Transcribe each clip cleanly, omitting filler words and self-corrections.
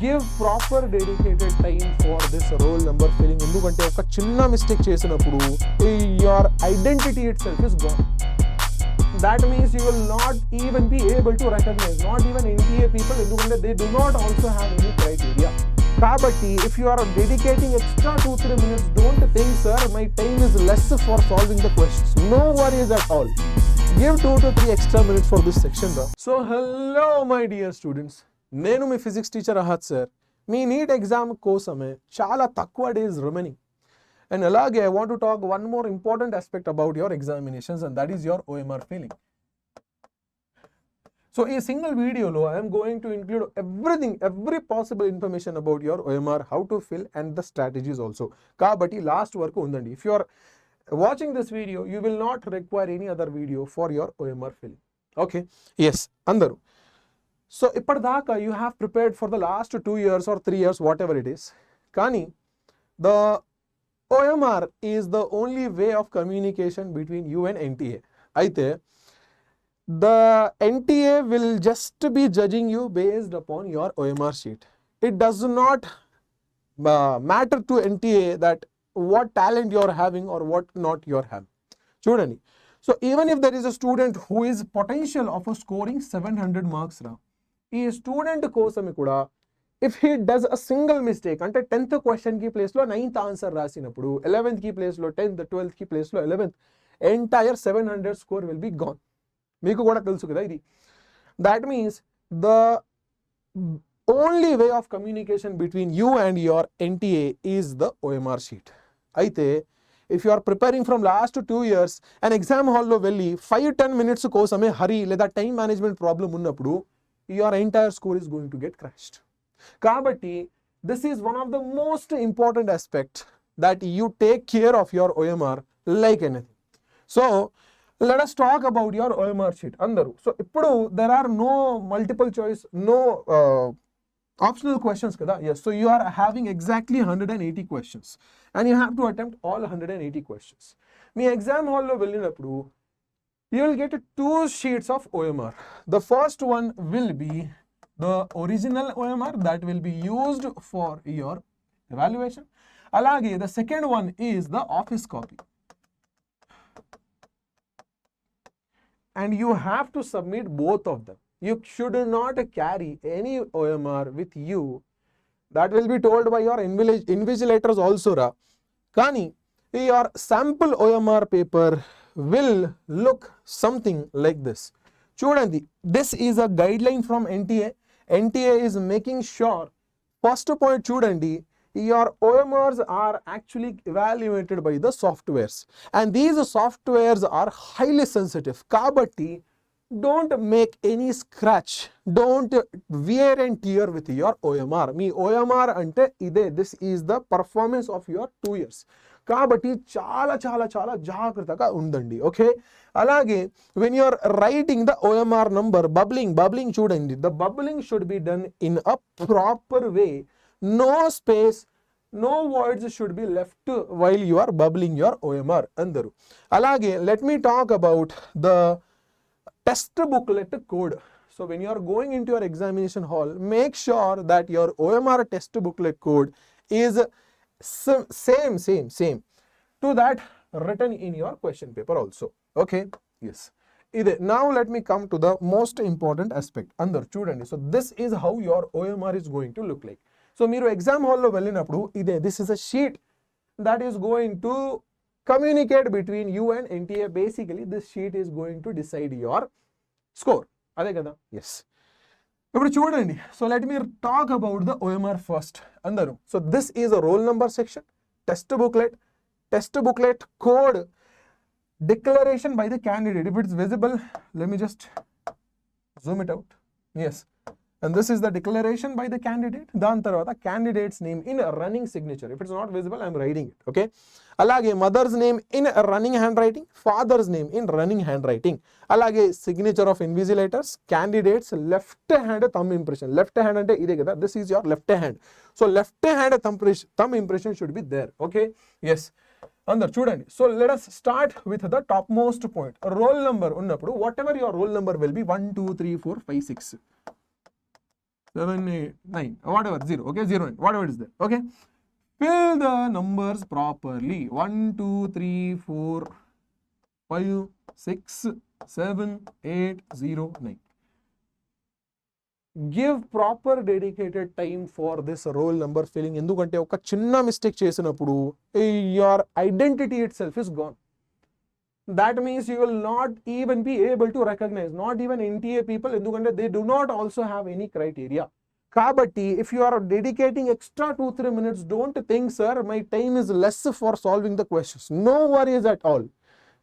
give proper dedicated time for this roll number filling. ఎందుకంటే ఒక చిన్న మిస్టేక్ చేసినప్పుడు your identity itself is gone. That means you will not even be able to recognize, not even NTA people, ఎందుకంటే they do not also have any criteria. Kabatti, if you are dedicating extra 2-3 minutes, don't think, sir, my time is less for solving the questions. No worries at all. Give 2 to 3 extra minutes for this section. So, hello my dear students. Nenu mi physics teacher Ahat sir. Me NEET exam kosame chala takwa days remaining. And alage, I want to talk one more important aspect about your examinations, and that is your OMR feeling. So, in a single video, I am going to include everything, every possible information about your OMR, how to fill, and the strategies also. Kabatti last work undandi. If you are watching this video, you will not require any other video for your OMR filling. Okay? Yes, andaru. So, ippadaka you have prepared for the last 2 years or 3 years, whatever it is. Kani, the OMR is the only way of communication between you and NTA. Aithe, the NTA will just be judging you based upon your OMR sheet. It does not matter to NTA that what talent you are having or what not you are having. Chudani. So even if there is a student who is potential of scoring 700 marks now, ee student kosame kuda if he does a single mistake, ante 10th question ki place lo 9th answer rasinappudu, 11th ki place lo 10th, 12th ki place lo 11th, entire 700 score will be gone. మీకు కూడా తెలుసు కదా ఇది. That means the only way of communication between you and your NTA is the OMR sheet. అయితే if you are preparing from last 2 years and exam hall లో వెళ్ళి 5-10 minutes కోసమే హరి లేదా టైం మేనేజ్మెంట్ ప్రాబ్లం ఉన్నప్పుడు your entire score is going to get crashed. కాబట్టి this is one of the most important aspect that you take care of your OMR like anything. So let us talk about your OMR sheet. Andaru. So, ippudu there are no multiple choice, no optional questions kada. Yes. So, you are having exactly 180 questions and you have to attempt all 180 questions. Me exam hall lo vellinappudu you will get 2 sheets of OMR. The first one will be the original OMR that will be used for your evaluation. Alage, the second one is the office copy. And you have to submit both of them. You should not carry any OMR with you. That will be told by your invigilators also. Kani, your sample OMR paper will look something like this. Chudandi, this is a guideline from NTA. NTA is making sure, first point chudandi, your OMRs are actually evaluated by the softwares, and these softwares are highly sensitive. Kabatti, don't make any scratch, don't wear and tear with your OMR. Me OMR ante ide, this is the performance of your 2 years. Kabatti chala jagrataga undandi. Okay, alage when you are writing the OMR number, bubbling chudandi, the bubbling should be done in a proper way. No space, no words should be left while you are bubbling your OMR. Andaru. Alage, let me talk about the test booklet code. So when you are going into your examination hall, make sure that your OMR test booklet code is same to that written in your question paper also. Okay, yes. Now let me come to the most important aspect. Andaru chudandi. So this is how your OMR is going to look like. So మీరు exam హాల్లో వెళ్ళినప్పుడు ఇదే, this is a sheet that is going to communicate between you and NTA. Basically this sheet is going to decide your score. అదే కదా. Yes. ఇప్పుడు చూడండి. So let me talk about the OMR first. అందరూ. So this is a roll number section, test booklet code, declaration by the candidate. If it's visible, let me just zoom it out. Yes. And this is the declaration by the candidate. Dan tarvata candidate's name in a running signature. If it's not visible, I'm writing it. Okay. Alage mother's name in a running handwriting, father's name in running handwriting. Alage signature of invigilators, candidates left hand thumb impression. Left hand ante ide kada. This is your left hand. So left hand thumb impression should be there. Okay. Yes. Andaru chudandi. So let us start with the topmost point. Roll number unnappudu whatever your roll number will be 1 2 3 4 5 6. 7, 8, 9, whatever, 0, okay, 0, 9, whatever it is there, okay. Fill the numbers properly. 1, 2, 3, 4, 5, 6, 7, 8, 0, 9. Give proper dedicated time for this roll number filling. Endukante oka chinna mistake chesinappudu your identity itself is gone. That means you will not even be able to recognize, not even NTA people, endukante they do not also have any criteria. Kabatti, if you are dedicating extra 2-3 minutes, don't think, sir, my time is less for solving the questions. No worries at all.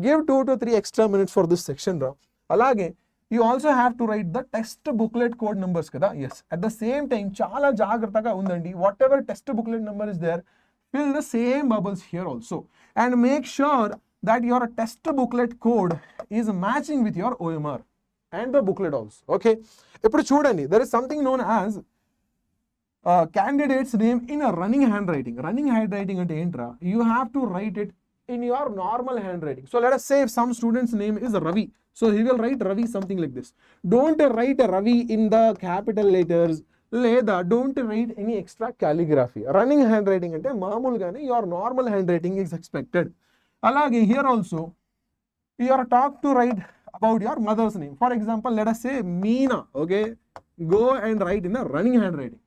Give 2 to 3 extra minutes for this section, ra. Alage, you also have to write the test booklet code numbers kada. Yes, at the same time, chala jagrataga undandi. Whatever test booklet number is there, fill the same bubbles here also. And make sure that your test booklet code is matching with your OMR and the booklet also. Okay. Ippudu chudandi, there is something known as candidate's name in a running handwriting. Running handwriting ante entra, you have to write it in your normal handwriting. So let us say if some student's name is Ravi, so he will write Ravi something like this. Don't write Ravi in the capital letters. Leda, don't write any extra calligraphy. Running handwriting ante maamulgane your normal handwriting is expected. Alage here also you are taught to write about your mother's name. For example, let us say Meena, okay? Go and write in the running handwriting.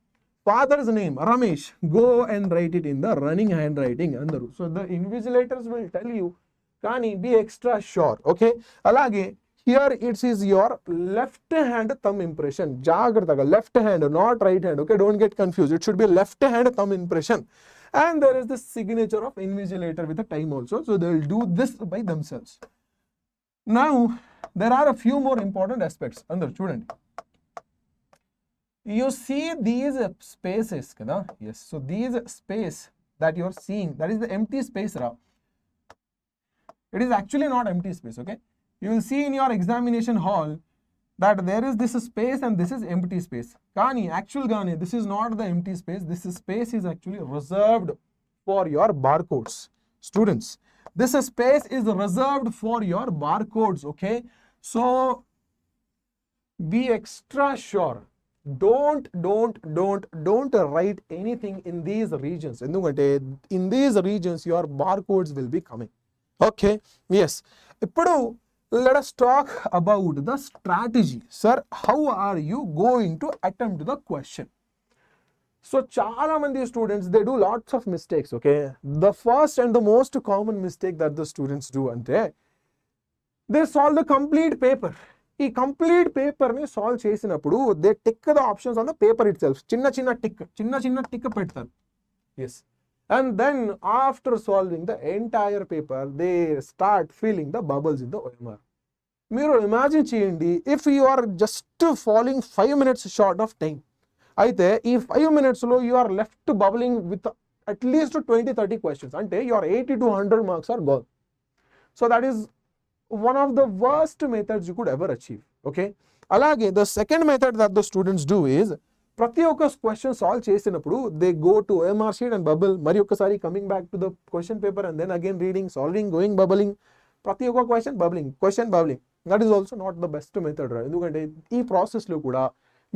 Father's name, Ramesh, go and write it in the running handwriting. So the invigilators will tell you, Kani, be extra sure, okay? Alage, here it is your left hand thumb impression. Jagrataga, left hand, not right hand, okay? Don't get confused. It should be left hand thumb impression. And there is the signature of invigilator with a time also. So they will do this by themselves. Now, there are a few more important aspects. Chudandi. You see these spaces, kada? Yes. So these space that you are seeing, that is the empty space, ra. It is actually not empty space, okay? You will see in your examination hall that there is this space and this is empty space. Kani, actual Gani, this is not the empty space. This space is actually reserved for your barcodes. Students, this space is reserved for your barcodes, okay? So be extra sure. Don't write anything in these regions. In these regions, your barcodes will be coming. Okay, yes. Ippudu, let us talk about the strategy. Sir, how are you going to attempt the question? So, chala mandi students, they do lots of mistakes, okay? The first and the most common mistake that the students do, ante, they solve the complete paper. ఈ complete పేపర్ని solve చేసినప్పుడు they tick the options on the paper itself. చిన్న tick పెడతారు. Yes. And then after solving the entire paper they start filling the bubbles in the OMR. మీరు imagine చేయండి, if you are just following 5 minutes short of time, అయితే ఈ 5 minutesలో you are left bubbling with at least 20-30 questions. అంటే your 80 to 100 marks are gone. So that is one of the worst methods you could ever achieve, okay? Alage, the second method that the students do is, prati oka question solve chesinappudu they go to OMR sheet and bubble, mari okasari coming back to the question paper and then again reading, solving, going bubbling, prati oka question bubbling. That is also not the best method, right? Endukante ee process lo kuda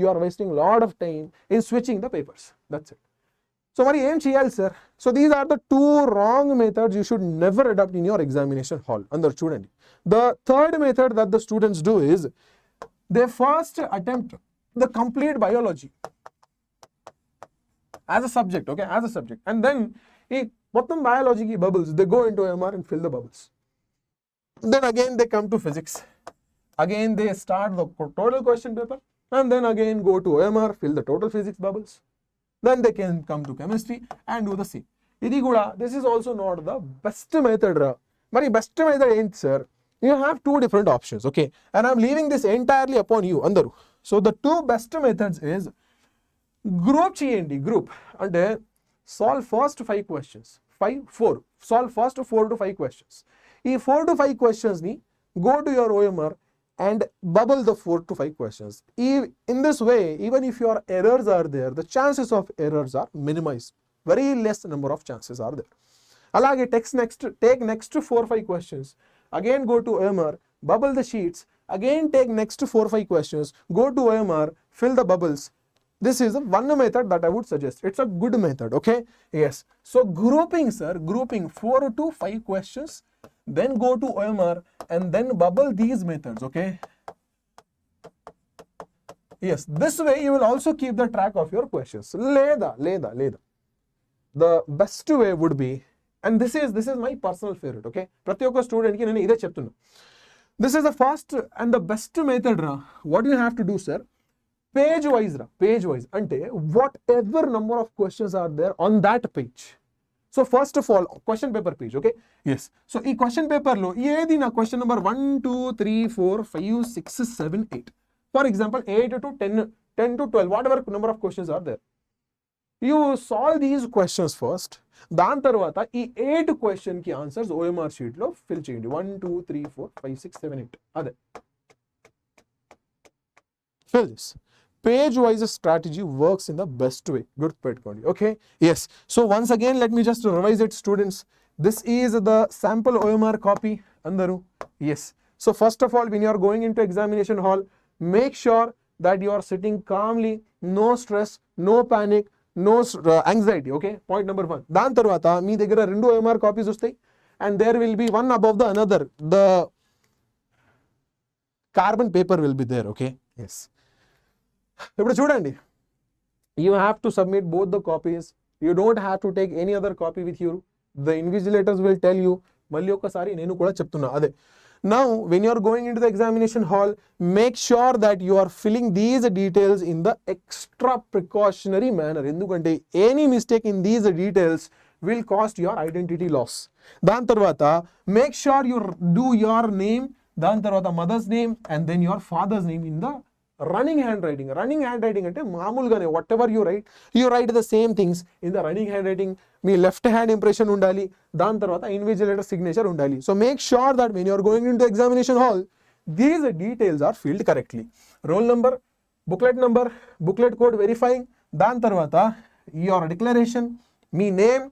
you are wasting a lot of time in switching the papers. That's it. So mari em cheyali sir? So these are the two wrong methods you should never adopt in your examination hall. Andaru chudandi. The third method that the students do is, they first attempt the complete biology as a subject, okay, as a subject, and then మొత్తం biology ki bubbles, they go into OMR and fill the bubbles. Then again they come to physics, again they start the total question paper, and then again go to OMR, fill the total physics bubbles. Then they can come to chemistry and do the same. Idi kuda, this is also not the best method ra. Mari best method enti sir? You have two different options, okay? And I'm leaving this entirely upon you, andaru. So the two best methods is, group cheyandi, group. Ante solve first 5 questions. 4. Solve first 4 to 5 questions. Ee 4 to 5 questions ni go to your OMR and bubble the 4 to 5 questions. In this way, even if your errors are there, the chances of errors are minimized. Very less number of chances are there. Alage take next 4-5 questions. Again go to OMR, bubble the sheets, again take next 4-5 questions, go to OMR, fill the bubbles, This is one method that I would suggest. It's a good method, okay? Yes. So grouping, sir, grouping 4 to 5 questions, then go to OMR and then bubble these methods, okay? Yes, this way you will also keep the track of your questions. Leda. The best way would be, and this is my personal favorite, okay? Prati okka student ki nenu ide cheptunna. This is the first and the best method. What you have to do, sir? Page wise. Ante whatever number of questions are there on that page. So first of all, question paper page, okay? Yes. So ee question paper lo edi na question number 1, 2, 3, 4, 5, 6, 7, 8. For example, 8 to 10, 10 to 12, whatever number of questions are there. You solve these questions first. దాని తర్వాత ఈ 8 question కి answers OMR sheet లో fill చేయండి. 1, 2, 3, 4, 5, 6, 7, 8. అదే. Fill this. Page wise strategy works in the best way. Good పెట్టుకోండి. Okay? Yes. So once again, let me just revise it, students. This is the sample OMR copy. Andaru. Yes. So first of all, when you are going into examination hall, make sure that you are sitting calmly, no stress, no panic, no anxiety, okay? Point number 1. దాని తర్వాత మీ దగ్గర 2 OMR copies వస్తాయి and there will be one above the another. The carbon paper will be there, okay? Yes. ఇప్పుడు చూడండి, you have to submit both the copies. You don't have to take any other copy with you. The invigilators will tell you. మళ్ళీ ఒకసారి నేను కూడా చెప్తున్నా అదే. Now, when you are going into the examination hall, make sure that you are filling these details in the extra precautionary manner. ఎందుకంటే any mistake in these details will cost your identity loss. దాని తర్వాత make sure you do your name, దాని తర్వాత mother's name and then your father's name in the running handwriting. Running handwriting అంటే మామూలుగానే whatever you write the same things in the running handwriting. మీ left hand impression ఉండాలి, దాని తర్వాత invigilator signature ఉండాలి. So make sure that when you're going in to examination hall these details are filled correctly. Roll number, booklet code verifying, దాని తర్వాత your declaration, మీ name,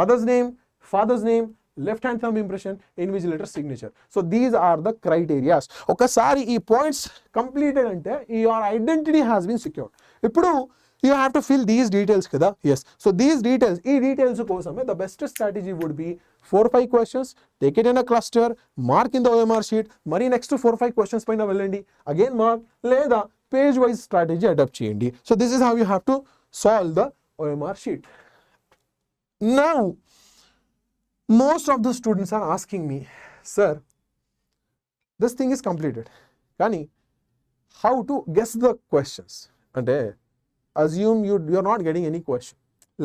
mother's name, father's name, left hand thumb impression, invigilator signature. So these are the criterias. ఒకసారి ఈ points completed అంటే your identity has been secured. ఇప్పుడు you have to fill these details kada. Yes. So these details, details kosame the best strategy would be 4-5 questions, take it in a cluster, mark in the OMR sheet, mari next 4-5 questions paina vellandi, again mark, leda page wise strategy adapt cheyandi. So this is how you have to solve the OMR sheet. Now most of the students are asking me, sir, this thing is completed, kani how to guess the questions? Ante assume you're not getting any question.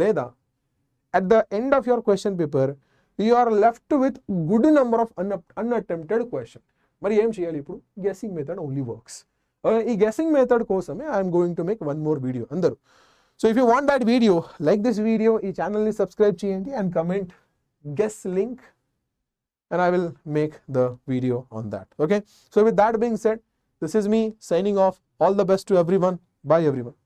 Leda, at the end of your question paper, you are left with good number of unattempted question. Mari em cheyali ippudu? Guessing method only works. Ee guessing method kosame I am going to make one more video andaru. So if you want that video, like this video, ee channel ni subscribe cheyandi and comment guess link and I will make the video on that. Okay? So with that being said, this is me signing off. All the best to everyone. Bye everyone.